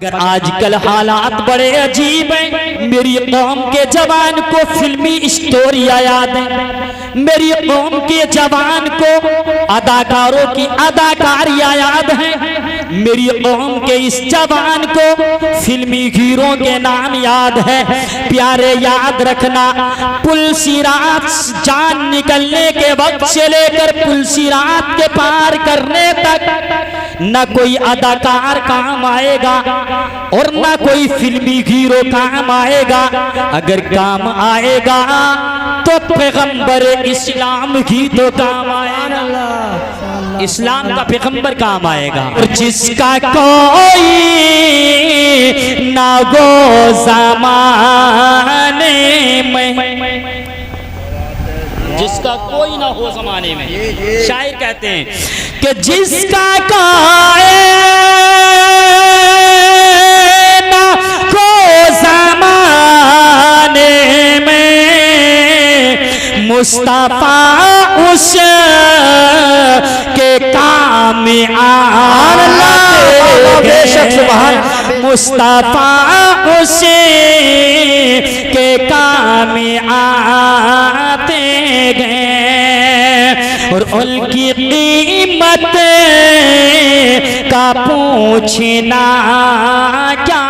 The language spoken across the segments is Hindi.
अगर आजकल हालात बड़े अजीब हैं, मेरी कौम के जवान को फिल्मी स्टोरियां याद हैं, मेरी कौम के जवान को अदाकारों की अदाकारियां याद हैं, मेरी कौम के इस जवान को फिल्मी हीरो के नाम याद है। प्यारे याद रखना, पुलसिरात जान निकलने के वक्त से लेकर पुलसिरात के पार करने तक न कोई अदाकार काम आएगा और न कोई फिल्मी हीरो काम आएगा। अगर काम आएगा तो पैगंबर इस्लाम ही तो काम आएगा, इस्लाम का पैगंबर काम आएगा। और जिसका कोई ना गो ज़माने में, जिसका कोई ना हो ज़माने में, शायर कहते हैं कि जिसका कोई ना हो ज़माने में, मुस्तफा उस के काम आते, मुस्तफा उस के काम आते गए और उनकी कीमत का पूछना क्या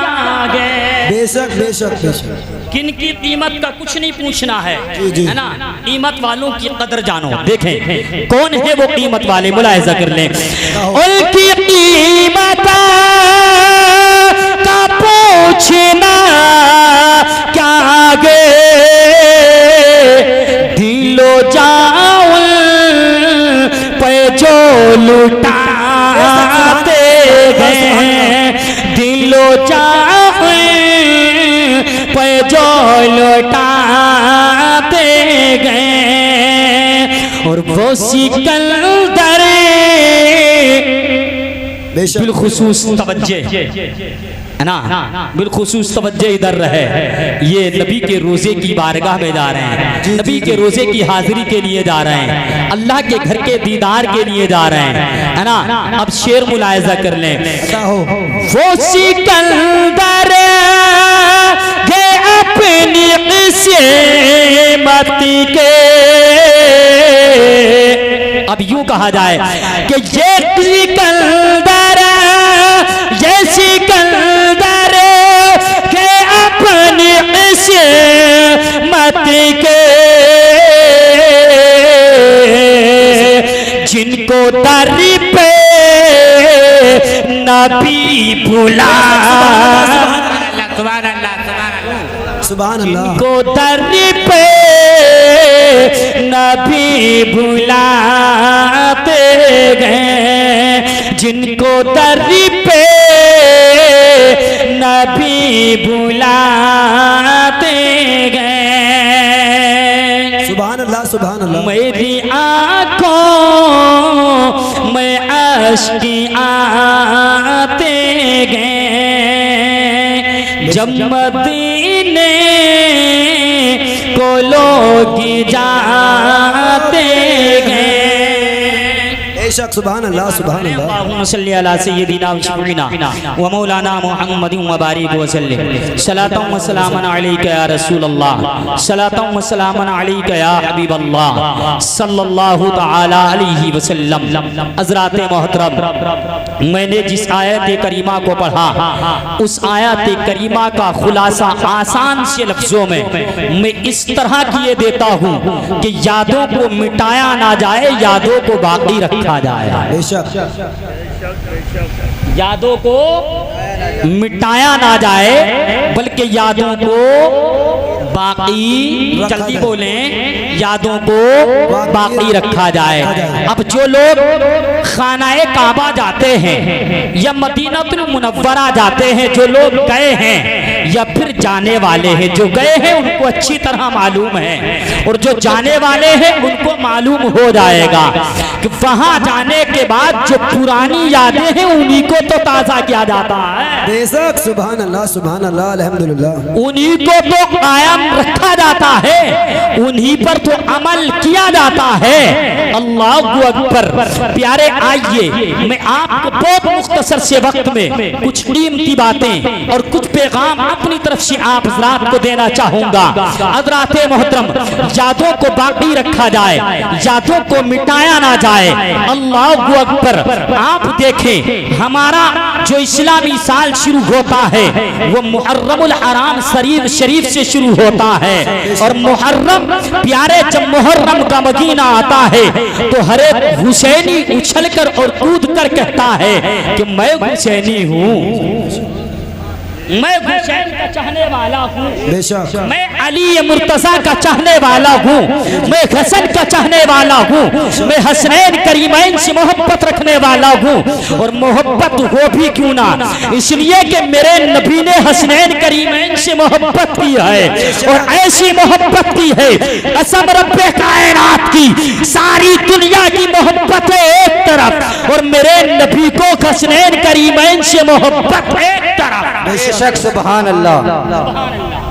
गए। बेशक बेशक बेशक, किन की कीमत का कुछ नहीं पूछना है, है ना। कीमत वालों की कदर जानो। देखें कौन है वो कीमत वाले, मुलाहिजा कर लें। उनकी कीमत का पूछना क्या गे, दिलो जाउल पे जो लुटाते गए, दिलो जाउल पे जो लुटाते गए। और वो सिकंदर बिलखुसूस तवज्जे, है ना, बिलखुसूस तवज्जे इधर रहे। ये नबी के रोजे की बारगाह में जा रहे हैं, नबी के रोजे की हाजिरी के लिए जा रहे हैं, अल्लाह के घर के दीदार के लिए जा रहे हैं, है ना। अब शेर मुलाहिजा कर लें। वो सिकंदर के अपनी किस्मत के, अब यूं कहा जाए कि ये सिकंदर, ये सिकंदर के अपनी किस्मत के, जिनको दरी पे नबी बुला, सुभान अल्लाह, को दरी पे नबी बुलाते गए, जिनको दरी पे नबी बुलाते गए। सुभान अल्लाह सुभान अल्लाह। मेरी आंखों में अश्क आते गए, जब मदीने को लोग जाते गए। बेशक सुभान अल्लाह सुभान अल्लाह। अल्लाहुम्मा सल्ली अला सय्यिदिना व शफीना व मौलाना मुहम्मद व बारिक व सल्लिम। सलातुन व सलामुन अलैका या रसूल अल्लाह, सलातुन व सलामुन अलैका या हबीब अल्लाह सल्लल्लाहु तआला अलैहि वसल्लम। हज़रात मोहतरम, मैंने जिस आयत करीमा को पढ़ा, उस आयत करीमा का खुलासा आसान से लफ्जों में मैं इस तरह किए देता हूँ कि यादों को मिटाया ना जाए, यादों को बाकी रखा जाए। बेशक, यादों को मिटाया ना जाए बल्कि यादों को बाकी, जल्दी बोलें, यादों को बाकी रखा जाए। अब जो लोग खानाए काबा जाते हैं या मदीनतुल मुनव्वरा जाते हैं, जो लोग गए हैं, या फिर जाने वाले हैं? जो गए हैं उनको अच्छी तरह मालूम है, और जो जाने वाले हैं उनको मालूम हो जाएगा कि वहां जाने के बाद जो पुरानी यादें हैं उन्हीं को तो ताजा किया जाता है। बेशक सुभान अल्लाह अल्हम्दुलिल्लाह। उन्हीं को तो कायम रखा जाता है, उन्हीं पर तो अमल किया जाता है। अल्लाहु अकबर। प्यारे आइए, मैं आपको बहुत मुख्तसर से वक्त में कुछ कीमती बातें और कुछ पैगाम अपनी तरफ से आप हज़रात को देना चाहूंगा। हज़रात मोहतरम, यादों को बाकी रखा जाए, यादों को मिटाया ना जाए। अल्लाहु अकबर। आप देखें, हमारा जो इस्लामी साल शुरू होता है वो मुहर्रमुल हराम शरीफ से शुरू होता है, और मुहर्रम प्यारे जब मुहर्रम का महीना आता है तो हर एक हुसैनी उछलकर और कूद कर कहता है कि मैं हुसैनी हूँ, मैं हुसैन का चाहने वाला हूँ, बेशक मैं अली मुर्तजा का चाहने वाला हूँ, मैं हसन का चाहने वाला हूँ, मैं हसनैन करीमैन से मोहब्बत रखने वाला हूँ। और मोहब्बत हो भी क्यों ना, इसलिए कि मेरे नबी ने हसनैन करीमैन से मोहब्बत की है, और ऐसी मोहब्बत की है कसम रब्बे कायनात की, सारी दुनिया की मोहब्बत है एक तरफ और मेरे नबी को हसनैन करीमैन से मोहब्बत एक तरफ। बेशक सुभान अल्लाह।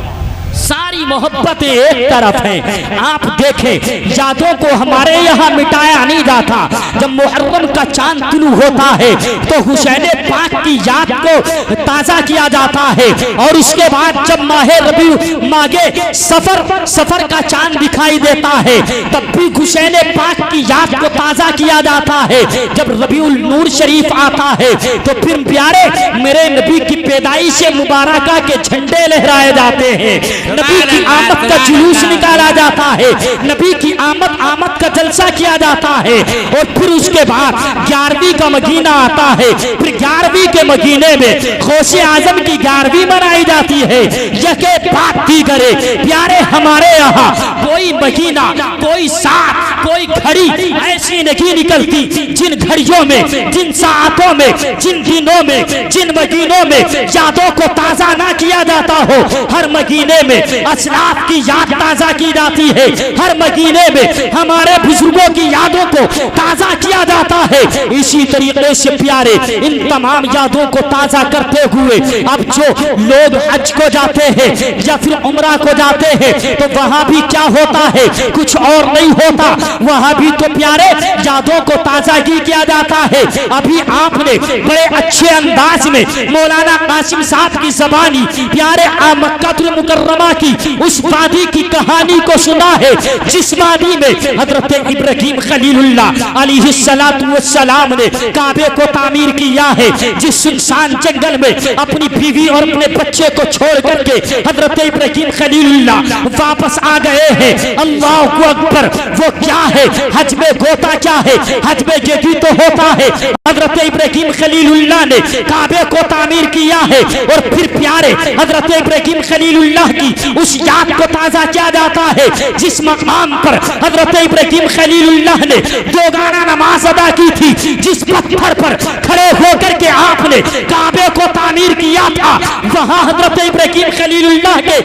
सारी मोहब्बतें एक तरफ हैं। आप देखें, यादों को हमारे यहाँ मिटाया नहीं जाता। जब मुहर्रम का चांद तुलू होता है तो हुसैन पाक की याद को ताजा किया जाता है, और उसके बाद जब माहे रबी मागे सफर का चांद दिखाई देता है तब भी हुसैन पाक की याद को ताजा किया जाता है। जब रबीउल नूर शरीफ आता है तो फिर प्यारे मेरे नबी की पैदाइश मुबारका के झंडे लहराए जाते हैं, नबी की आमद का जुलूस निकाला जाता है, नबी की आमद का जलसा किया जाता है। और फिर उसके बाद 11वीं का महीना आता है, फिर 11वीं के महीने में गौसे आजम की 11वीं मनाई जाती है। यके बात दी करे प्यारे, हमारे यहाँ कोई महीना, कोई साथ, कोई घड़ी ऐसी नहीं निकलती जिन घड़ियों में, जिन सातों में, जिन दिनों में, जिन महीनों में यादों को ताजा ना किया जाता हो। हर महीने में असलाफ की याद ताजा की जाती है, हर महीने में हमारे बुजुर्गों की यादों को ताजा किया जाता है। इसी तरीके से प्यारे इन तमाम यादों को ताजा करते हुए अब जो लोग हज को जाते हैं या फिर उम्रा को जाते हैं तो वहां भी क्या होता है, कुछ और नहीं होता, वहां भी तो प्यारे यादों को ताजा किया जाता है। अभी आपने बड़े अच्छे अंदाज में मौलाना कासिम साहब की ज़बानी प्यारे मक्कातुल मुकर्रमा की उस वादी की कहानी को सुना है जिस वादी में हजरत इब्राहीम खलीलुल्लाह अलैहिस्सलातु वस्सलाम ने काबे को तामीर किया है। जिस सुनसान जंगल में अपनी बीवी और अपने बच्चे को छोड़ करके हजरत इब्राहीम खलीलुल्लाह वापस आ गए हैं। अल्लाहु अकबर। वो क्या है, हज में गोता क्या है, हज में यही तो होता है। हजरत इब्राहीम खलीलुल्लाह ने काबे को तामीर किया है और फिर प्यारे हजरत इब्राहीम खलीलुल्लाह की उस याद को ताजा किया जाता है जिस मकाम पर हजरत इब्राहीम खलीलुल्लाह ने दोगाना नमाज अदा की थी, जिस पत्थर पर खड़े होकर के आपने काबे को तामीर किया था, वहां हजरत इब्राहीम खलीलुल्लाह के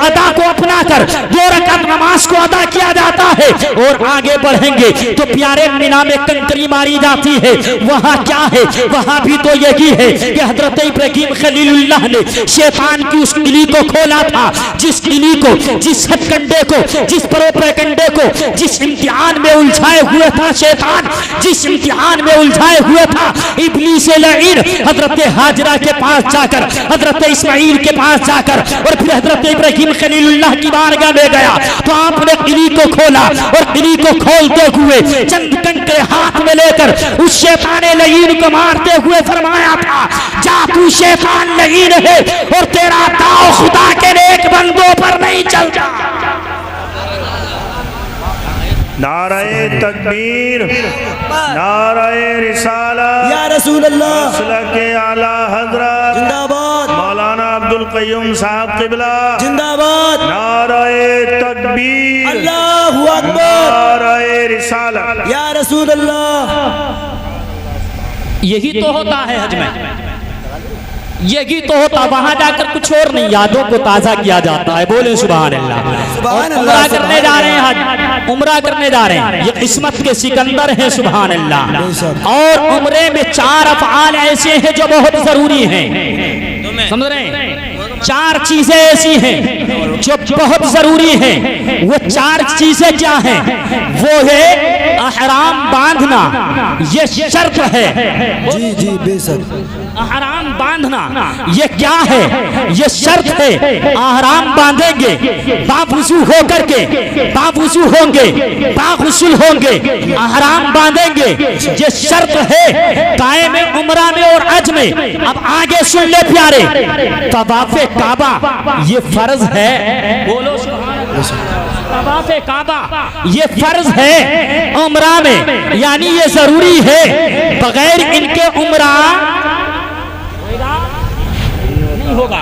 अदा को अपनाकर 2 रकात नमाज को अदा किया जाता है। और आगे बढ़ेंगे तो प्यारे मीना में कंकरी मारी जाती है, वहां क्या है, वहां भी तो यही है कि हजरत इब्राहीम खलीलुल्लाह ने शैतान की उस किली को खोला था, जिस किली को, जिस हथकंडे को, जिस परोपकंडे को, जिस इम्तिहान में उलझाए हुए था शैतान, जिस इम्तिहान में उलझाए हुए था इब्लीस लईन, हजरत हाजरा के पास जाकर, हजरत इस्माइल के पास जाकर और फिर हजरत इब्राहीम खलीलुल्लाह की बारगाह में गया तो आपने किली को खोला और किली को खोलते हुए चंद कंकरे हाथ में लेकर उस शैतान लईन को मारते हुए फरमाया था, जा तू शैतान लईन है और तेरा दाव खुदा के नेक बंदों पर नहीं चलता। नाराए तकबीर, नाराए रिसालत, या रसूल अल्लाह, मसलके आला हजरत जिंदाबाद, मौलाना अब्दुल क़य्यूम साहब क़िबला जिंदाबाद, नाराए तकबीर, अल्लाहु अकबर, नाराए रिसालत, या रसूल अल्लाह। यही तो होता है हज में, ये गीत तो होता, वहां जाकर कुछ और नहीं, यादों को ताजा किया जाता है। बोले सुभान अल्लाह। और उम्रा करने जा रहे हैं, उम्रा करने जा रहे हैं, ये किस्मत के सिकंदर हैं, सुभान अल्लाह। और उम्रे में 4 अफ़आल ऐसे हैं जो बहुत जरूरी हैं, समझ रहे हैं? 4 चीजें ऐसी हैं जो बहुत जरूरी हैं। वो 4 चीजें क्या हैं? वो है अहराम बांधना, ये शर्त है। जी जी बेशक। अहराम बांधना ये क्या है? ये शर्त है। अहराम बांधेंगे, बावुज़ू होकर के, बावुज़ू होंगे, बागुस्ल होंगे, अहराम बांधेंगे, ये शर्त है कायम उम्रा में और हज में। अब आगे सुन ले प्यारे, तवाफ़े काबा ये फर्ज है। बोलो तवाफ़े काबा ये फर्ज है उम्रा में, यानी ये जरूरी है। बगैर इनके उम्रा नहीं होगा,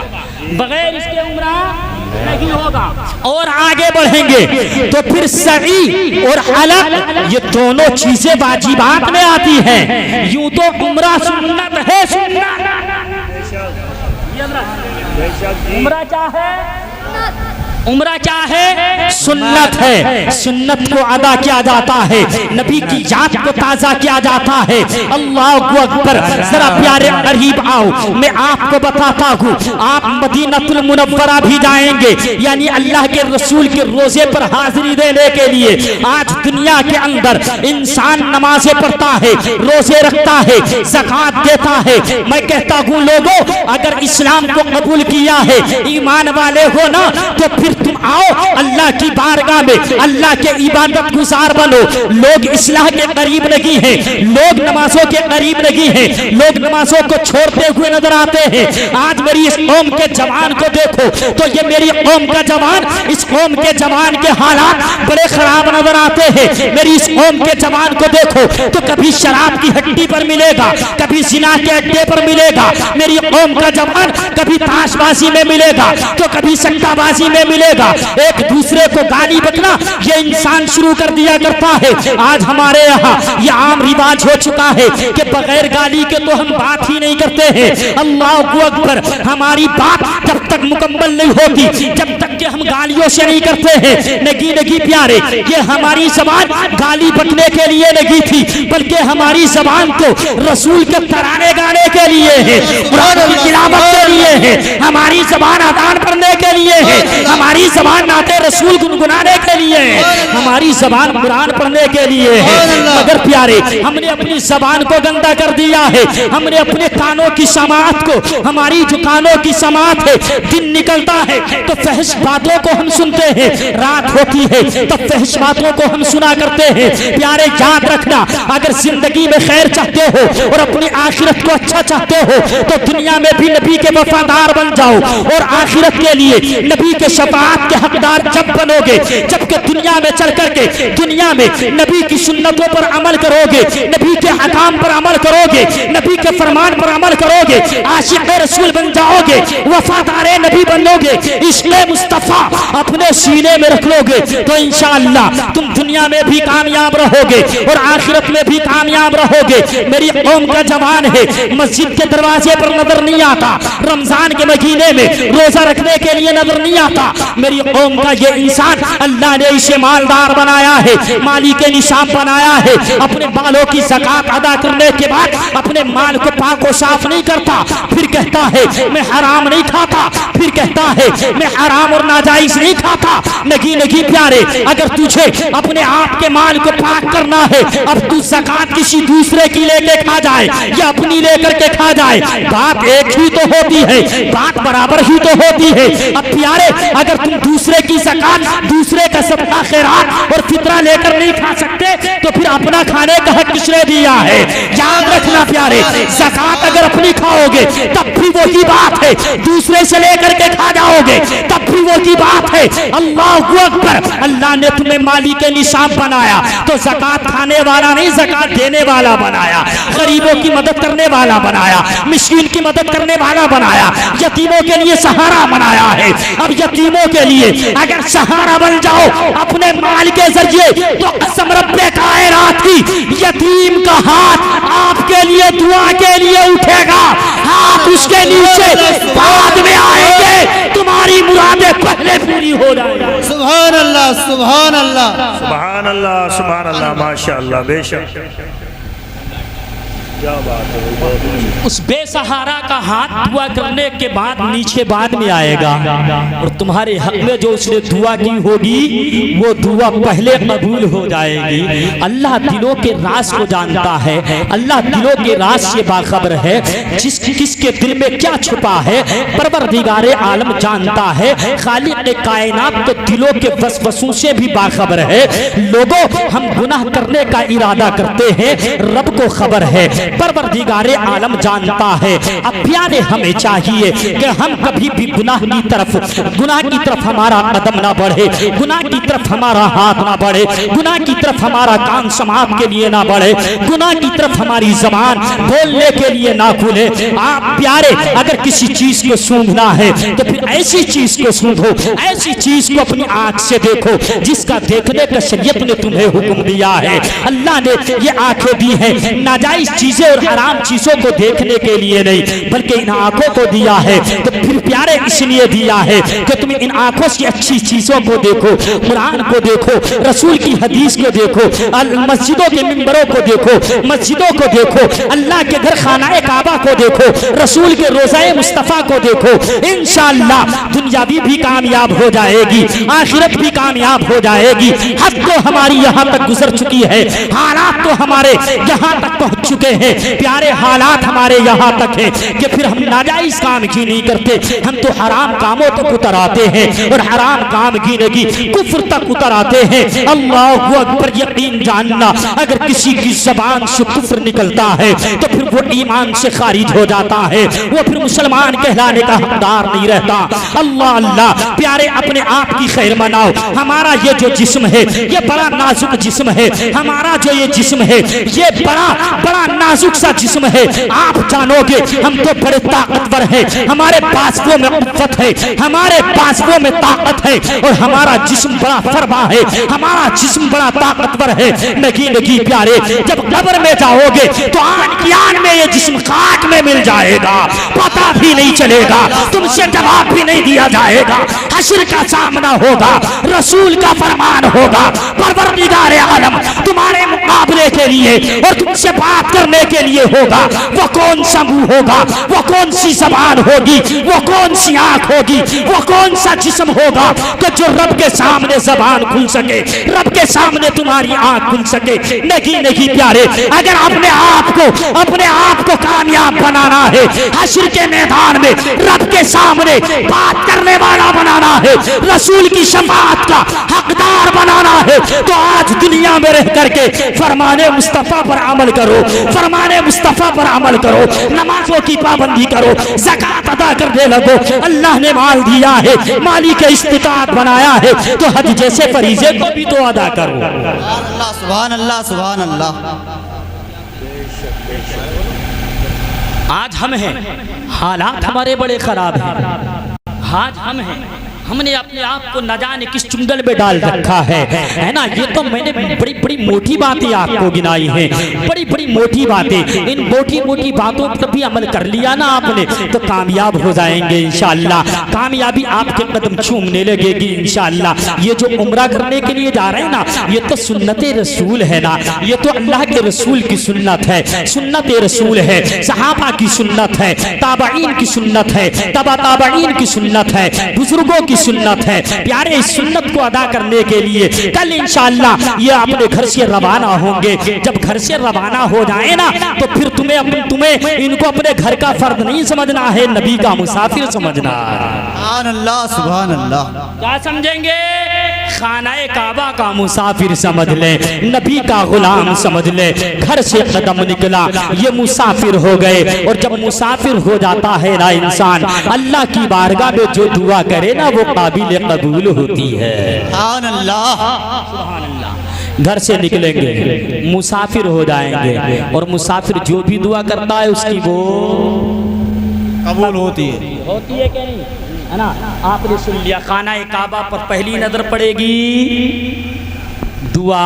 बगैर इसके उम्रा नहीं होगा। और आगे बढ़ेंगे तो फिर सई और हलक ये दोनों चीजें वाजिबात में आती हैं। यूं तो उम्रा सुन्नत है, सुन्नत। उम्रा क्या है? उम्रा क्या है? सुन्नत है। सुन्नत को अदा किया जाता है, नबी की याद को ताजा किया जाता है। अल्लाहु अकबर। जरा प्यारे करीब आओ, मैं आपको बताता हूँ। आप मदीनतुल मुनव्वरा भी जाएंगे, यानी अल्लाह के रसूल के रोजे पर हाजिरी देने के लिए। आज दुनिया के अंदर इंसान नमाजें पढ़ता है, रोजे रखता है, ज़कात देता है। मैं कहता हूँ लोगों, अगर इस्लाम को कबूल किया है, ईमान वाले हो ना, तो फिर तुम आओ अल्लाह की बारगाह में, अल्लाह के इबादत गुजार बनो। लोग इस्लाह के करीब नहीं है, लोग नमाजों के करीब नहीं है, लोग नमाजों को छोड़ते हुए नजर आते हैं। आज मेरी इस कौम के जवान को देखो तो ये मेरी कौम का जवान, इस कौम के जवान के हालात बड़े खराब नजर आते हैं। मेरी इस कौम के जवान को देखो तो कभी शराब की हड्डी पर मिलेगा, कभी जिना के अड्डे पर मिलेगा। मेरी कौम का जवान कभी ताशबाजी में मिलेगा तो कभी सट्टाबाजी में मिलेगा। एक दूसरे को गाली बकना ये इंसान शुरू कर दिया करता है। आज हमारे यहाँ ये आम रिवाज हो चुका है कि बगैर गाली के तो हम बात ही नहीं करते हैं। अल्लाहु अकबर। हमारी बात जब तक मुकम्मल नहीं होती, जब तक कि हम गालियों से नहीं करते हैं। नगी नगी प्यारे, ये हमारी जबान गाली बकने के लिए नहीं थी, बल्कि हमारी जबान तो रसूल के तराने गाने के लिए है, कुरान की तिलावत के लिए है। हमारी जबान अज़ान पढ़ने के लिए है, हमारी ज़बान नाते रसूल गुनगुनाने के लिए है, हमारी ज़बान कुरान पढ़ने के लिए है। मगर प्यारे, हमने अपनी ज़बान को गंदा कर दिया है। हमने अपने कानों की समाअत को, हमारी जो कानों की समाअत है, दिन निकलता है तो फहश बातों को हम सुनते हैं, रात होती है तो फहश बातों को हम सुना करते हैं। प्यारे याद रखना, अगर जिंदगी में खैर चाहते हो और अपनी आखिरत को अच्छा चाहते हो तो दुनिया में भी नबी के वफादार बन जाओ, और आखिरत के लिए नबी के शफाअत के हकदार जब बनोगे, जबकि दुनिया में चल करके दुनिया में नबी की सुन्नतों पर अमल करोगे, नबी के हकाम पर अमल करोगे, नबी के फरमान पर अमल करोगे, आशिक रसूल बन जाओगे, वफादार नबी बनोगे, इश्क़ मुस्तफ़ा अपने सीने में रख लोगे तो इंशाअल्लाह तुम दुनिया में भी कामयाब रहोगे और आखिरत में भी कामयाब रहोगे। मेरी कौम का जवान है, मस्जिद के दरवाजे पर नजर नहीं आता, रमजान के महीने में रोजा रखने के लिए नजर नहीं आता। मेरी कौम का ये इंसान अल्लाह ने इसे मालदार बनाया है, माली के निशाब बनाया है। अपने बालों की ज़कात अदा करने के बाद अपने माल को पाक और साफ नहीं करता, फिर कहता है मैं हराम नहीं खाता, फिर कहता है मैं हराम और नाजायज नहीं खाता। नहीं नहीं प्यारे, अगर तुझे अपने आप के माल को पाक करना है, अब तू ज़कात किसी दूसरे की लेके खा जाए या अपनी लेकर के खा जाए, बात एक ही तो होती है, बात बराबर ही तो होती है। अब प्यारे, अगर तुम दूसरे की ज़कात, दूसरे का सदका खैरात और फितरा लेकर नहीं खा सकते तो फिर अपना खाने का हक किसने दिया है? याद रखना प्यारे, ज़कात अगर अपनी खाओगे तब भी वही बात है, दूसरे से लेकर के खा जाओगे तब भी यतीमों की बात है। अल्लाहू अकबर। अल्लाह ने तुम्हें माली के निशाब बनाया तो ज़कात खाने वाला नहीं, ज़कात देने वाला बनाया, गरीबों की मदद करने वाला बनाया, मिस्कीन की मदद करने वाला बनाया, यतीमों के लिए सहारा बनाया है। अब यतीमों के लिए अगर सहारा बन जाओ अपने माल के जरिए तो कसम रब्बे कायनात की, यतीम का हाथ आपके लिए दुआ के लिए उठेगा, हाथ उसके नीचे बाद में आएंगे, तुम्हारी मुरादें पहले पूरी हो जाएंगी। सुभान अल्लाह, सुभान अल्लाह, सुभान अल्लाह, सुभान अल्लाह, माशाअल्लाह, बेशक। क्या बात है। उस बेसहारा का हाथ दुआ करने के बाद नीचे बाद में आएगा और तुम्हारे हक में जो उसने दुआ की होगी वो दुआ पहले कबूल हो जाएगी। अल्लाह दिलों के राज को जानता है, अल्लाह दिलों के राज से बाखबर है। किसके दिल में क्या छुपा है परवरदिगारे आलम जानता है। खालिक कायनात तो दिलों के वसवसों से भी बाखबर है। लोगों, हम गुनाह करने का इरादा करते हैं, रब को खबर है, परवरदिगारे आलम जानता है। अब प्यारे हमें चाहिए कि हम कभी भी गुनाह की तरफ हमारा कदम ना बढ़े, गुनाह की तरफ हमारा हाथ ना बढ़े, गुनाह की तरफ हमारा कान समात के लिए ना बढ़े, गुनाह की तरफ हमारी जबान बोलने के लिए ना खुले। आप प्यारे अगर किसी चीज को सूंघना है तो फिर ऐसी चीज को सूंघो, ऐसी चीज को अपनी आंख से देखो जिसका देखने का शरीयत ने तुम्हें हुक्म दिया है। अल्लाह ने ये आंखें दी हैं नाजायज चीजें और हराम चीजों को देखने के लिए नहीं, बल्कि इन आंखों को दिया है तो फिर प्यारे इसलिए दिया है कि तुम इन आंखों से अच्छी चीजों को देखो, कुरान को देखो, रसूल की हदीस को देखो, मस्जिदों के मिंबरों को देखो, मस्जिदों को देखो, अल्लाह के घर खानाए काबा को देखो, रसूल के रोज़ाए मुस्तफ़ा को देखो। इंशाअल्लाह दुनिया भी कामयाब हो जाएगी, आखिरत भी कामयाब हो जाएगी। हद तो हमारी यहाँ तक गुजर चुकी है, हालात तो हमारे यहाँ तक पहुँच चुके हैं। प्यारे हालात हमारे यहाँ तक है कि फिर हम नाजायज काम की नहीं करते, हम तो हराम कामों तक उतर आते हैं और हराम काम की लगी कुफ्र तक उतर आते हैं। अल्लाहू अकबर। यकीन जानना अगर किसी की जबान से कुफ्र निकलता है तो फिर वो ईमान से खारिज हो जाता है, वो फिर मुसलमान कहलाने का हकदार नहीं रहता। अल्लाह अल्लाह। प्यारे अपने आप की खैर मनाओ। हमारा ये जो जिस्म है ये बड़ा नाजुक जिस्म है, हमारा जो ये जिस्म है ये बड़ा बड़ा नाजुक सा जिस्म है। आप जानोगे हम तो बड़े ताकतवर हैं, हमारे बाजुओं में कुव्वत है, हमारे बाजुओं में ताकत है और हमारा जिस्म बड़ा फरमा है, हमारा जिस्म बड़ा ताकतवर है। नगी नगी प्यारे जब कब्र में जाओगे तो आन की आन में ये जिस्म खाक में मिल जाएगा, पता भी नहीं चलेगा, तुमसे जवाब भी नहीं दिया जाएगा। हश्र का सामना होगा, रसूल का फरमान होगा, परवरदिगार आलम तुम्हारे मुकाबले के लिए और तुमसे बात करने के लिए होगा। वो कौन सा मुंह होगा, वो कौन सी जबान होगी, वो कौन सी आंख होगी, वो कौन सा जिस्म होगा कि जो रब के सामने जबान खुल सके, रब के सामने तुम्हारी आंख खुल सके। नहीं नहीं प्यारे, अगर अपने आप को कामयाब बनाना है, हश्र के मैदान में रब के सामने बात करने वाला बनाना है, रसूल की शफाअत का हकदार बनाना है, तो आज दुनिया में रह करके फरमाने मुस्तफा पर अमल करो, फरमाने मुस्तफा पर अमल करो, नमाजों की पाबंदी करो, ज़कात अदा करने लगो। अल्लाह ने माल दिया है, माली के इस्तिताअत बनाया है तो हज जैसे फरीज़े को भी तो अदा करो। सुभान अल्लाह, सुभान अल्लाह। आज हम हैं, हालात हमारे बड़े खराब हैं, आज हम हैं, हमने अपने आप को न जाने किस चुंगल में डाल रखा है ना। ये तो मैंने बड़ी बड़ी मोटी बातें आपको गिनाई हैं, बड़ी बड़ी मोटी बातें। इन मोटी मोटी बातों पर भी अमल कर लिया ना आपने तो कामयाब हो जाएंगे इंशाअल्लाह। कामयाबी आपके कदम चूमने लगेगी इंशाअल्लाह। ये जो उम्रा करने के लिए जा रहे हैं ना, ये तो सुन्नत रसूल है ना, ये तो अल्लाह के रसूल की सुन्नत है, सुन्नत रसूल है, सहाबा की सुन्नत है, ताबईन की सुन्नत है, तबा ताबईन की सुन्नत है, बुजुर्गों की सुन्नत है। प्यारे इस सुन्नत को अदा करने के लिए कल इंशाअल्लाह ये अपने घर से रवाना होंगे। जब घर से रवाना हो जाए ना तो फिर तुम्हें इनको अपने घर का फर्द नहीं समझना है, नबी का मुसाफिर समझना है। सुभान अल्लाह, सुभान अल्लाह। क्या समझेंगे? खानाए काबा का मुसाफिर समझ ले, नबी का गुलाम समझ ले, घर से कदम निकला ये मुसाफिर हो गए। और जब मुसाफिर हो जाता है ना इंसान, अल्लाह की बारगाह में जो दुआ करे ना वो काबिल कबूल होती है। सुभान अल्लाह। घर से निकलेंगे मुसाफिर हो जाएंगे और मुसाफिर जो भी दुआ करता है उसकी वो कबूल होती है। क्या नहीं है ना। आपने सुन लिया, खाना काबा पर पहली नजर पड़ेगी दुआ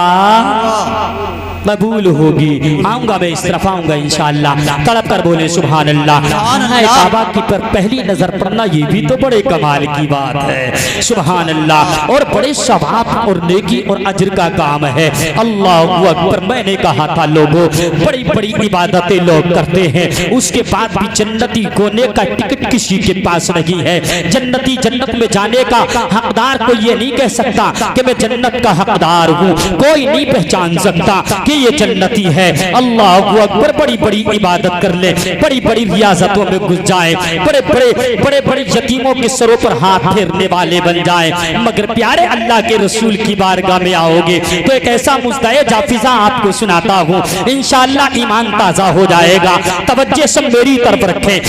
कबूल होगी। आऊंगा मैं इस तरफ आऊंगा इंशाअल्लाह। तड़प कर बोले सुभान अल्लाह। खाना काबा की पर पहली नजर पड़ना ये भी तो बड़े कमाल की बात है। सुभान अल्लाह। और बड़े सवाब और नेकी और अजर का काम है। अल्लाहु अकबर। मैंने कहा था लोगों, बड़ी बड़ी इबादतें लोग करते हैं, उसके बाद भी जन्नती होने का टिकट किसी के पास नहीं है। जन्नती जन्नत में जाने का हकदार कोई ये नहीं कह सकता कि मैं जन्नत का हकदार हूँ। कोई नहीं पहचान सकता कि ये जन्नती है। अल्लाहु अकबर। बड़ी बड़ी इबादत कर ले, बड़ी बड़ी रियाजतों में घुस जाए, बड़े बड़े यतीमों के सरों पर हाथ फेरने वाले बन जाए, मगर प्यारे अल्लाह के रसूल की बारगाह में आओगे तो एक ऐसा मुस्दाए जाफिजा आपको सुनाता हूँ, इंशाअल्लाह ईमान ताजा हो जाएगा। तवज्जो सब मेरी तरफ रखें,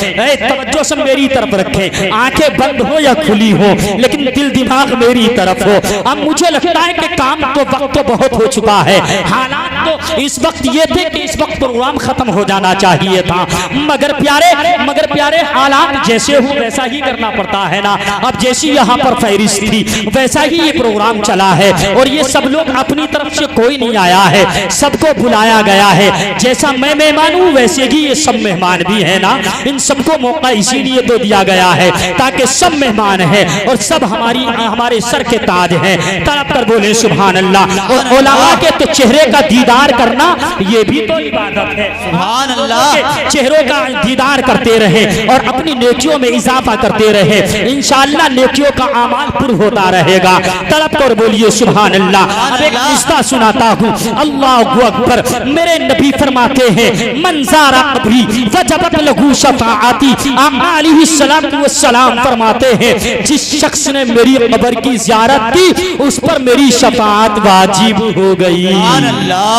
तवज्जो सब मेरी तरफ रखें। आंखें बंद हो या खुली हो, लेकिन दिल दिमाग मेरी तरफ हो। अब मुझे लगता है कि काम तो वक्त तो बहुत हो चुका है, हालात तो इस वक्त ये थे कि इस वक्त प्रोग्राम खत्म हो जाना चाहिए था, मगर प्यारे हालात जैसे हो वैसा ही करना पड़ता है ना। अब जैसी यहाँ पर फहरिस्त थी वैसा ही ये प्रोग्राम चला है और ये सब लोग अपनी तरफ से कोई नहीं आया है, सबको बुलाया गया है। जैसा मैं मेहमान हूँ वैसे ही ये सब मेहमान भी है ना। इन सबको मौका इसीलिए तो दिया गया है ताकि सब मेहमान है और सब हमारे सर के ताज है। तड़प कर बोले सुभान अल्लाह। और उलमा के तो चेहरे का दीदार करना ये भी तो इबादत है। सुभान अल्लाह। चेहरों का दीदार करते रहे और अपनी नेकियों में इजाफा करते रहे, इंशाअल्लाह नेकियों का आमाल पुर होता रहेगा। तड़प कर बोलिए सुभान अल्लाह। अब एक किस्सा सुनाता हूँ। अल्लाहु अकबर। मेरे नबी फरमाते हैं मंजारा कब्री वजबत लहू शफाअती। आका अलैहिस्सलातु वस्सलाम फरमाते हैं जिस शख्स ने मेरी कब्र की ज़ियारत की उस पर मेरी शफाअत वाजिब हो गई। सुभान अल्लाह।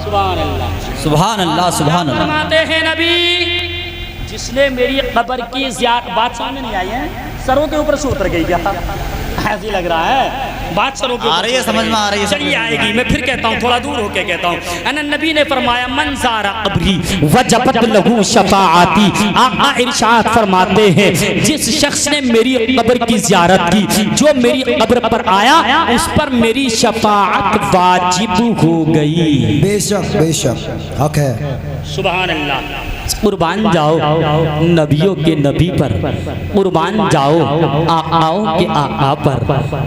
सुभान अल्लाह। सुभान अल्लाह। सुभान अल्लाह। फरमाते हैं नबी जिसने मेरी कब्र की ज़ियारत, बात समझ नहीं आई है, सरों के ऊपर से उतर गई क्या? ऐसी लग रहा है बात सरों के आ रही है, समझ में आ रही है। चलिए आएगी, मैं फिर कहता हूँ, थोड़ा दूर होके कहता हूँ। अन नबी ने फरमाया मन ज़ारा कब्री वजबत लहू शफाअती। आका इरशाद फरमाते हैं जिस शख्स ने मेरी कब्र की ज़ियारत की, जो मेरी कब्र पर आया उस पर मेरी शफाअत वाजिब हो गई। बेशक बेशक हक है। सुभान अल्लाह। कुर्बान जाओ नबियों के नबी पर, कुर्बान जाओ आकाओं के आका पर,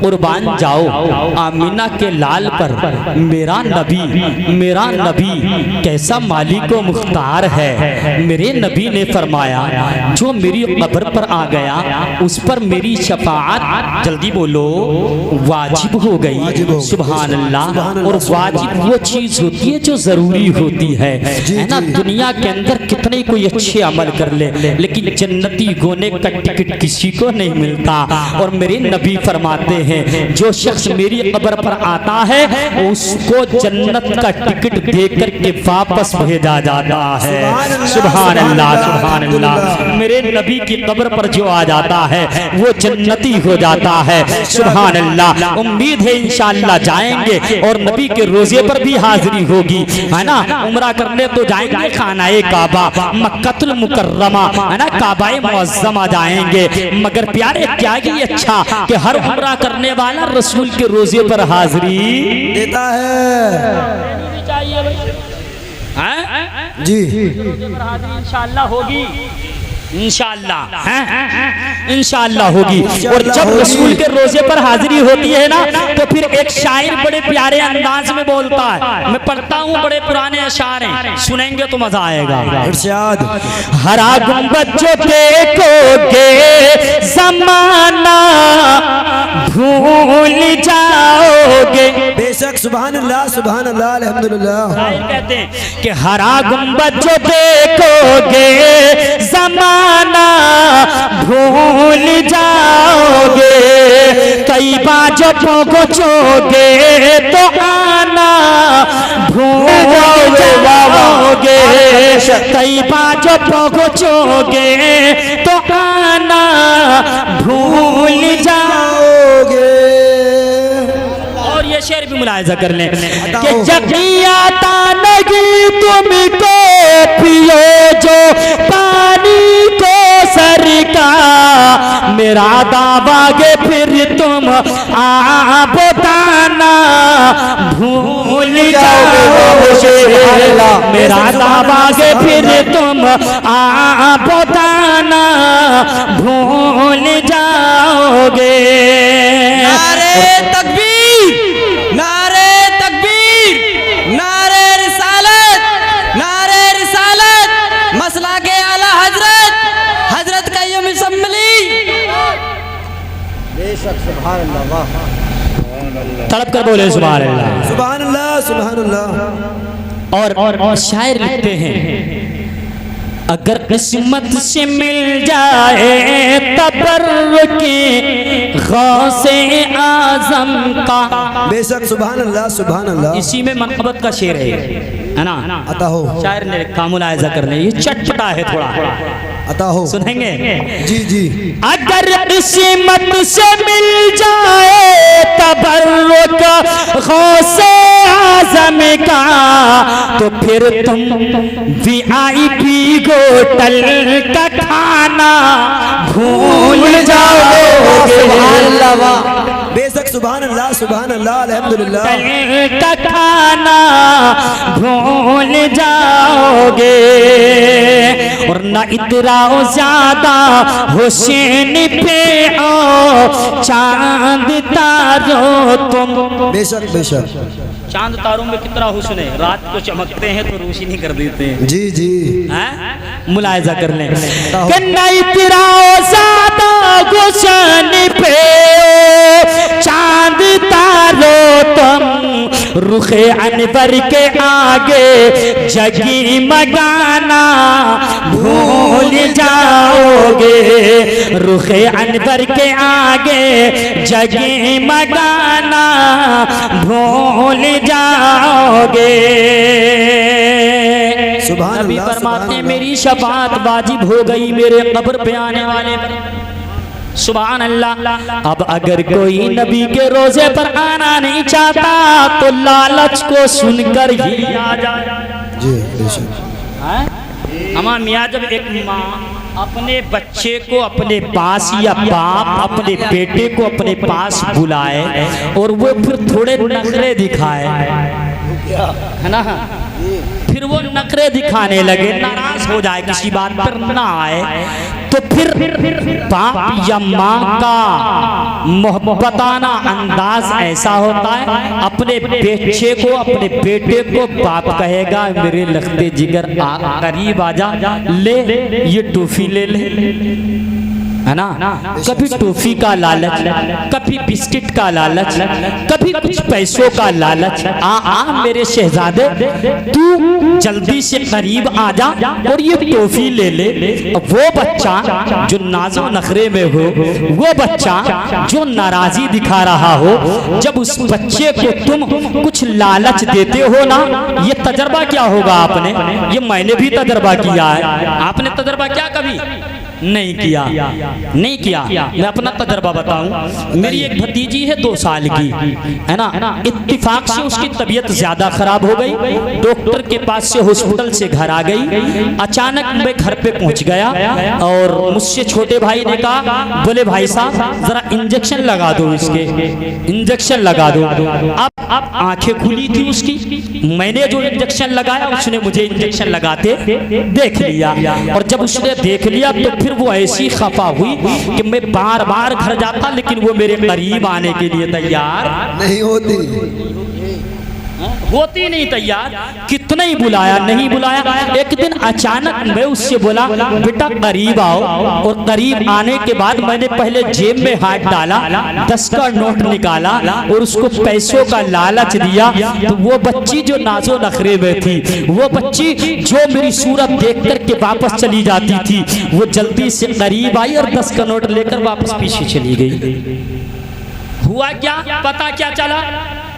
कुर्बान जाओ आमीना के लाल पर। मेरा नबी कैसा मालिक व मुख्तार है। मेरे नबी ने फरमाया जो मेरी कब्र पर आ गया उस पर मेरी शफाअत, जल्दी बोलो, वाजिब हो गई। सुभान अल्लाह। और वाजिब वो चीज होती है जो जरूरी होती है ना। दुनिया के अंदर कितने कोई अच्छे अमल कर ले, लेकिन जन्नती होने का टिकट किसी को नहीं मिलता। और मेरे नबी फरमाते हैं जो शख्स मेरी कब्र पर आता है उसको जन्नत का टिकट देकर के वापस भेजा जाता है। सुभान अल्लाह। सुभान अल्लाह। मेरे नबी की कब्र पर जो आ जाता है वो जन्नती हो जाता है। सुभान अल्लाह। उम्मीद है इंशाअल्लाह जाएंगे और नबी के रोजे पर भी हाजिरी होगी, है ना। उम्रा करने तो जाएंगे खानाए काबा, मक्कतुल मुकर्रमा, है ना, काबाए मुअज्जमा जाएंगे, मगर प्यारे क्या ही अच्छा कि हर उम्रा करने वाला रसूल के रोजे पर हाजिरी देता है। जी इंशाअल्लाह होगी, इंशाअल्लाह होगी। और जब रसूल के रोजे पर हाजिरी होती है ना तो फिर एक शायर बड़े प्यारे अंदाज में बोलता है, मैं पढ़ता हूँ, बड़े पुराने अशार हैं, सुनेंगे तो मजा आएगा। इरशाद। हरा गुंबद जो देखोगे ज़माना भूल जाओगे। बेशक सुभान अल्लाह अल्हम्दुलिल्लाह। कहते हैं कि हरा गुंबद जो देखोगे ज़माना भूल जाओगे। तैयबा जब पहुंचोगे तो आना भूल जाओगे, तैयबा जब पहुंचोगे तो आना भूल जाओगे। और ये शेर भी मुलाहिजा कर लें कि जगी आता नहीं तुमको पियो जो पानी को सर का, मेरा दावागे फिर तुम आप बताना भूल जाओगे, मेरा दावागे फिर तुम आप बताना भूल जाओगे। नारे तकबीर, नारे तकबीर, नारे रिसालत, नारे रिसालत, मसला के आला हजरत, हजरत कय्यूम मुसम्मली। बेशक सुभान अल्लाह, तड़प कर बोले सुभान अल्लाह, सुभान अल्लाह, सुभान अल्लाह। और शायर लिखते हैं अगर किस्मत से मिल जाए तबर्रुके गौसे आजम का। बेशक सुभान अल्लाह, सुभान अल्लाह। इसी में मनकबत का शेर है ना, अता हो। शायर ने लिखा, मुलाहिजा कर ले, ये चटपटा है थोड़ा, अता हो। सुनेंगे? जी जी। अगर किस्मत से मिल जाए तबर्रुक गौसे आजम का, तो फिर तुम VIP होटल का खाना भूल जाओगे। बेशक सुभान अल्लाह, सुभान अल्लाह, अल्हम्दुलिल्लाह। का खाना भूल जाओगे और न इतराओ ज्यादा हुसैन पे ओ चांद तारो तुम। बेशक बेशक। चांद तारों में कितना हुस्न है, रात को चमकते हैं तो रोशनी कर देते हैं। जी जी। मुलाहिजा कर लें कि न इतराओ ज्यादा हुस्न पे ओ चांद तारो तुम, रुखे अनवर के आगे जगी मगाना भूल जाओगे, रुखे अनवर के आगे जगी मगाना भूल जाओगे। नबी फरमाते हैं मेरी शफाअत वाजिब हो गई मेरे कब्र पे आने वाले पर। सुभान अल्लाह। अब अगर कोई नबी के रोजे पर आना नहीं चाहता तो लालच को सुनकर ही आ जाए। जी बेशक। हमारा मियाँ जब एक माँ अपने बच्चे को अपने पास या बाप अपने बेटे को अपने पास बुलाए और वो फिर थोड़े नखरे दिखाए, है ना, फिर वो नखरे दिखाने लगे, नाराज हो जाए, किसी बात पर ना आए, तो फिर बाप या माँ का मोहब्बताना अंदाज ऐसा होता है, अपने बच्चे को अपने बेटे को बाप कहेगा मेरे लखते जिगर करीब आजा, ले ये टोफी ले ले, है ना, कभी टॉफी का लालच, कभी बिस्किट का लालच, कभी कुछ पैसों का लालच। आ मेरे शहजादे तू जल्दी से करीब आ जा और ये टॉफी ले ले। वो बच्चा जो नाजो नखरे में हो, वो बच्चा जो नाराजी दिखा रहा हो, जब उस बच्चे को तुम कुछ लालच देते हो ना, ये तजर्बा क्या होगा आपने, ये मैंने भी तजर्बा किया है, आपने तजर्बा क्या कभी नहीं किया, नहीं किया। मैं अपना तजर्बा बताऊं, मेरी एक भतीजी है 2 साल की, है ना, इत्तिफाक से उसकी तबीयत ज्यादा खराब हो गई, डॉक्टर के पास से हॉस्पिटल से घर आ गई। अचानक मैं घर पे पहुंच गया और मुझसे छोटे भाई ने कहा, बोले भाई साहब जरा इंजेक्शन लगा दो, इसके इंजेक्शन लगा दो। अब आंखें खुली थी उसकी, मैंने जो इंजेक्शन लगाया उसने मुझे इंजेक्शन लगाते देख लिया, और जब उसने देख लिया तो फिर वो ऐसी खफा हुई कि मैं बार बार घर जाता लेकिन वो मेरे करीब आने के लिए तैयार नहीं होती, होती नहीं तैयार। कितना ही बुलाया नहीं बुलाया। एक दिन अचानक मैं उससे बोला बेटा करीब आओ, और करीब आने के बाद मैंने पहले जेब में हाथ डाला, 10 का नोट निकाला और उसको पैसों का लालच दिया। तो वो बच्ची जो नाजो नखरे में थी, वो बच्ची जो मेरी सूरत देख कर के वापस चली जाती थी, वो जल्दी से करीब आई और 10 का नोट लेकर वापस पीछे चली गई। हुआ क्या, पता क्या चला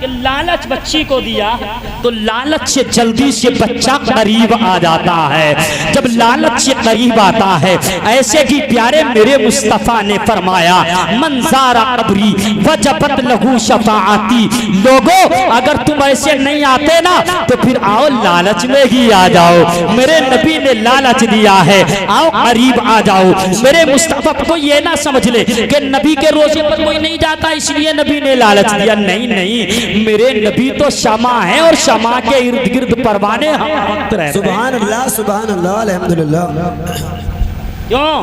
कि लालच बच्ची को दिया तो लालच से जल्दी से बच्चा करीब आ जाता है। जब लालच से करीब आता है, ऐसे कि प्यारे मेरे मुस्तफा ने फरमाया मंजारा कब्री वजबत लहू शफाअती। लोगों अगर तुम ऐसे नहीं आते ना तो फिर आओ लालच में ही आ जाओ। मेरे नबी ने लालच दिया है, आओ करीब आ जाओ। मेरे मुस्तफा को ये ना समझ ले कि नबी के रोजे पर कोई नहीं जाता इसलिए नबी ने लालच दिया। नहीं नहीं, मेरे नबी तो शमा है और शमा के इर्द गिर्द परवाने हम वक्त रहते हैं। सुभान अल्लाह सुभान अल्लाह अल्हम्दुलिल्लाह। क्यों?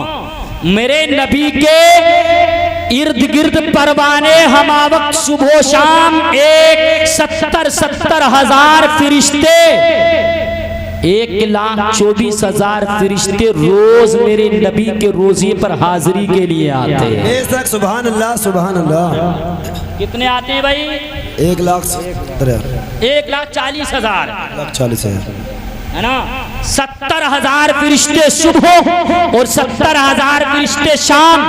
मेरे नबी के इर्द गिर्द परवाने हम वक्त सुबह शाम 70 हजार फरिश्ते, 1,24,000 फरिश्ते रोज मेरे नबी के रोजे पर हाजिरी के लिए आते हैं। बेशक सुभान अल्लाह सुभान अल्लाह। कितने आते हैं भाई? 1,40,000 1,40,000 है ना। 70,000 फरिश्ते सुबह और 70,000 फरिश्ते शाम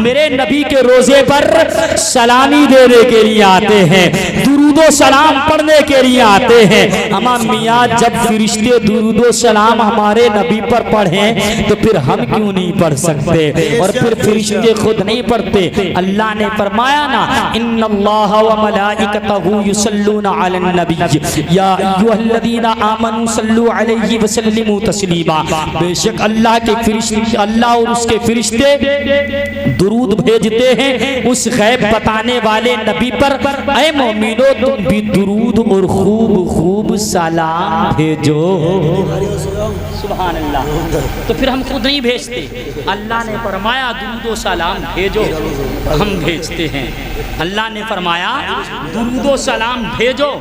मेरे नबी के रोजे पर सलामी देने के लिए आते हैं, दुरूदो सलाम पढ़ने के लिए आते हैं। अमा मियाँ जब फरिश्ते दुरूदो सलाम हमारे नबी पर पढ़ें तो फिर हम क्यों नहीं पढ़ सकते? और फिर फरिश्ते खुद नहीं पढ़ते। अल्लाह ने फरमाया ना इन्नल्लाह व मलाइकतहु युसल्लूना अलन नबी या अय्युहल्लज़ीना आमनू सल्लू अलैहि वसल्लिमू तस्लीमा। बेशक अल्लाह के फरिश्ते, अल्लाह और उसके फरिश्ते दुरूद भेजते हैं उस गैब बताने वाले नबी पर। ऐ मोमिनो तुम भी दुरूद और खूब खूब सलाम भेजो। सुभान अल्लाह। तो फिर हम खुद नहीं भेजते, अल्लाह ने फरमाया दुरूद और सलाम भेजो, हम भेजते हैं। अल्लाह ने फरमाया दुरूद और सलाम भेजो,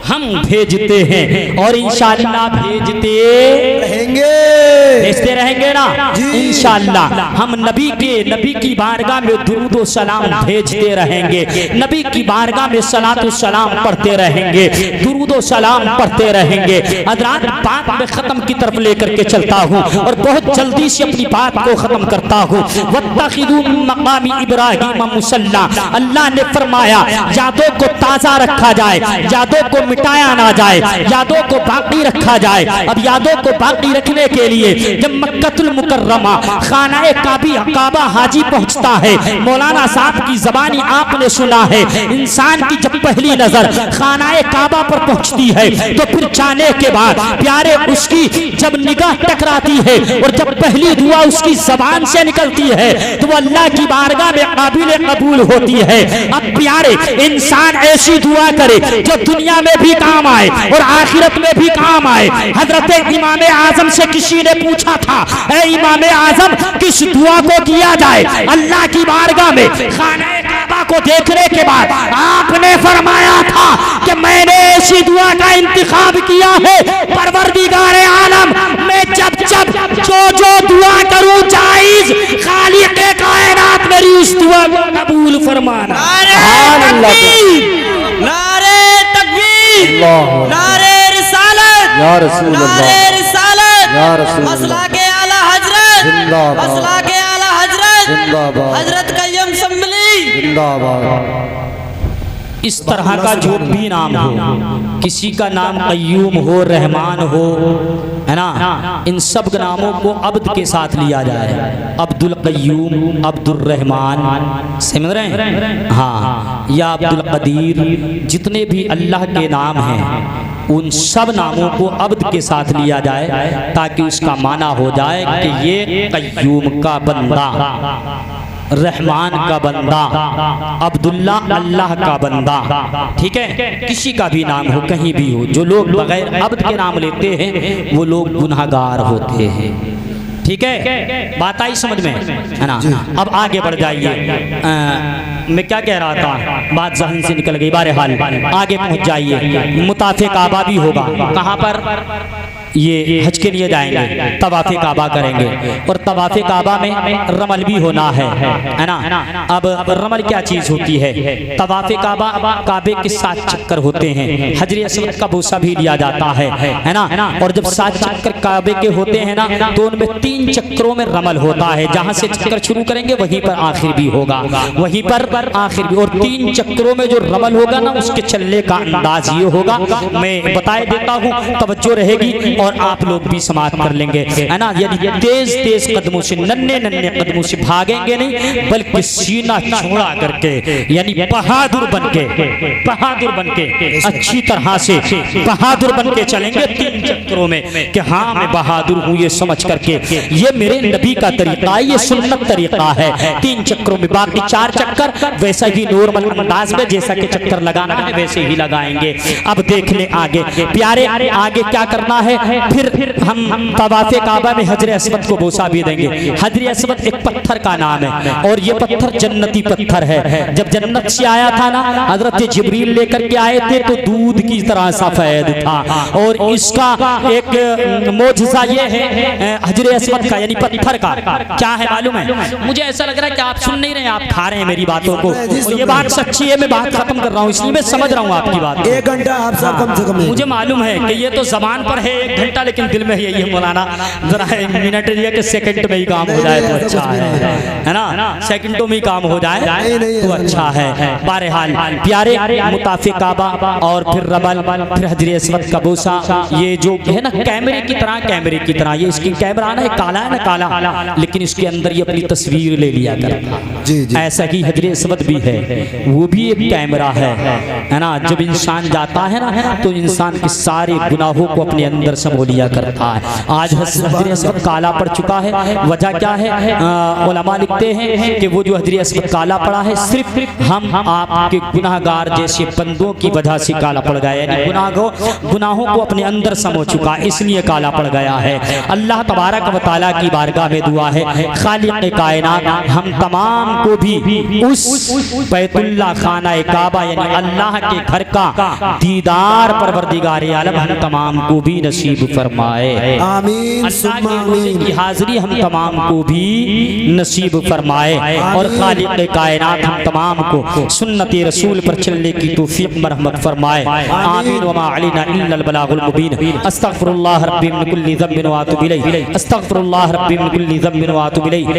हम भेजते हैं और इंशाअल्लाह भेजते रहेंगे, भेजते रहेंगे ना इंशाअल्लाह। हम नबी की बारगाह में दुरूद और सलाम भेजते रहेंगे, नबी की बारगाह में सलात और सलाम पढ़ते रहेंगे, दुरूद और सलाम पढ़ते रहेंगे। हज़रात बात में ख़त्म की तरफ लेकर के चलता हूँ और बहुत जल्दी से अपनी बात को ख़त्म करता हूँ। वत्तखिज़ू मिन मक़ामी इब्राहीम मुसल्ला। अल्लाह ने फरमाया यादों को ताज़ा रखा जाए, यादों को मिटाया ना जाए, यादों को बाकी रखा जाए। अब यादों को बाकी रखने के लिए जब मक्कतुल मुकर्रमा खानाए काबा हाजी पहुंचता है, मौलाना साहब की ज़बानी आपने सुना है, इंसान की जब पहली नजर खानाए काबा पर पहुंचती है तो फिर जाने के बाद प्यारे उसकी जब निगाह टकराती है और जब पहली दुआ उसकी ज़बान से निकलती है तो वो अल्लाह की बारगाह में काबिल कबूल होती है। अब प्यारे इंसान ऐसी दुआ करे जो दुनिया में भी काम आए और आखिरत में भी काम आए। हजरत इमाम आजम से किसी ने पूछा था, ऐ इमाम आजम किस दुआ को किया जाए अल्लाह की बारगाह में खाने काबा को देखने के बाद? आपने फरमाया था कि मैंने ऐसी दुआ का इंतखाब किया है परवरदिगार आलम, मैं जब जो दुआ करूं जायज खालिक कायनात मेरी उस दुआ को कबूल फरमाना। नारे तकबीर, नारे रिसालत, या रसूल अल्लाह, नारे रिसालत, या रसूल अल्लाह, मसला के आला हजरत, जिंदाबाद, मसला के आला हजरत, जिंदाबाद, हजरत कय्यम सम्मली जिंदाबाद। इस तरह का जो भी नाम हो, किसी का नाम कय्यूम हो, रहमान हो, है ना, इन सब नामों को अब्द के साथ लिया जाए। अब्दुल कय्यूम, अब्दुल रहमान, समझ रहे हैं? हाँ, या अब्दुल कदीर, जितने भी अल्लाह के नाम हैं उन सब नामों को अब्द के साथ लिया जाए ताकि उसका माना हो जाए कि ये कय्यूम का बंदा, रहमान का बंदा, अब्दुल्ला अल्लाह का बंदा। ठीक है, किसी का भी नाम हो, कहीं भी हो, जो लोग बगैर अब्द के नाम लेते हैं वो लोग गुनहगार होते हैं। ठीक है, बात आई समझ में, है ना? अब आगे बढ़ जाइए। मैं क्या कह रहा था, बात जहन से निकल गई। बहरहाल आगे पहुंच जाइए। मुताफे काबा भी होगा, कहाँ पर? ये हज के लिए जाएंगे, तवाफ़े काबा करेंगे और तवाफ़े काबा में रमल भी होना है ना। अब रमल क्या चीज़ होती है? तवाफ़े काबा काबे के 7 चक्कर होते हैं, हजर अस्वद का बोसा भी लिया जाता है ना। और जब 7 चक्कर काबे के होते हैं ना तो उनमें 3 चक्करों में रमल होता है। जहाँ से चक्कर शुरू करेंगे वहीं पर आखिर भी होगा, वहीं पर आखिर भी। और 3 चक्करों में जो रमल होगा ना उसके चलने का अंदाज ये होगा, मैं बताए देता हूँ, तवज्जो रहेगी और आप लोग भी समाप्त कर लेंगे, है ना। यानी तेज तेज कदमों से, नन्हे नन्हे कदमों से भागेंगे नहीं, बल्कि सीना चौड़ा करके, यानी बहादुर बनके अच्छी तरह से बहादुर बनके चलेंगे 3 चक्करों में कि हाँ मैं बहादुर हूँ, ये समझ करके। ये मेरे नबी का तरीका है, ये सुन्नत तरीका है 3 चक्करों में। बाकी 4 चक्कर वैसा ही नॉर्मल अंदाज में जैसा कि चक्कर लगाना है वैसे ही लगाएंगे। अब देख ले आगे प्यारे, आगे क्या करना है। फिर हम तवाफ़े काबा में हजर अस्वद को बोसा भी देंगे। हजर अस्वद एक पत्थर का नाम है और ये पत्थर जन्नती पत्थर है। जब जन्नत से आया था ना, हजरत जिब्रील लेकर के आए थे तो दूध की तरह सफेद था। और इसका एक मोजज़ा ये है हजर अस्वद का, यानी पत्थर का क्या है मालूम है? मुझे ऐसा लग रहा है कि आप सुन नहीं रहे, आप खा रहे हैं मेरी बातों को। और ये बात सच्ची है, मैं बात खत्म कर रहा हूँ, इसलिए मैं समझ रहा हूँ आपकी बात। 1 घंटा आप सब कम से कम। मुझे मालूम है कि ये तो जबान पर है 1 घंटा, लेकिन दिल में यही है मौलाना, जरा मिनट ये कि सेकंड में ही काम हो जाए तो अच्छा है ना। सेकंडों में ही काम हो जाए तो अच्छा है। बहरहाल प्यारे, मुताफे काबा और फिर रमल, फिर हजर अस्वद का बोसा, ये जो है ना कैमरे की तरह, ये इसकी कैमरा ना काला है ना, काला, लेकिन इसके अंदर ये अपनी तस्वीर ले लिया करता। ऐसा ही हजर अस्वद भी है, वो भी एक कैमरा है ना। जब इंसान जाता है ना तो इंसान के सारे गुनाहों को अपने अंदर समो लिया करता है। आज हजर अस्वद काला पड़ चुका है, वजह क्या है? उलमा लिखते हैं कि वो जो हजर अस्वद काला पड़ा है सिर्फ हम आपके गुनाहगार जैसे बंदों की वजह से काला पड़ गया, यानी गुनाहों को अपने अंदर समो चुका, इसलिए काला पड़ गया है। अल्लाह तबारक व तआला की बारगाह में दुआ है, खालिक कायनात हम तमाम को भी उस बैतुल्लाह खाना काबा यानी अल्लाह के घर का दीदार परवरदिगार आलम हम तमाम को भी नसीब फरमाए। आमीन अल्लाह के रोज़े की हाजिरी हम तमाम को भी नसीब फरमाए और खालिक कायनात हम तमाम को सुन्नत रसूल पर चलने की तौफीक मरहमत फरमाए। आमीन व मा अलैना इल्लल बलागुल मुबीन। अस्तगफिरुल्लाह रब्बी मिन कुल्ली ज़ंबिन व अतूबु इलैहि, अस्तगफिरुल्लाह रब्बी मिन कुल्ली ज़ंबिन व अतूबु इलैहि।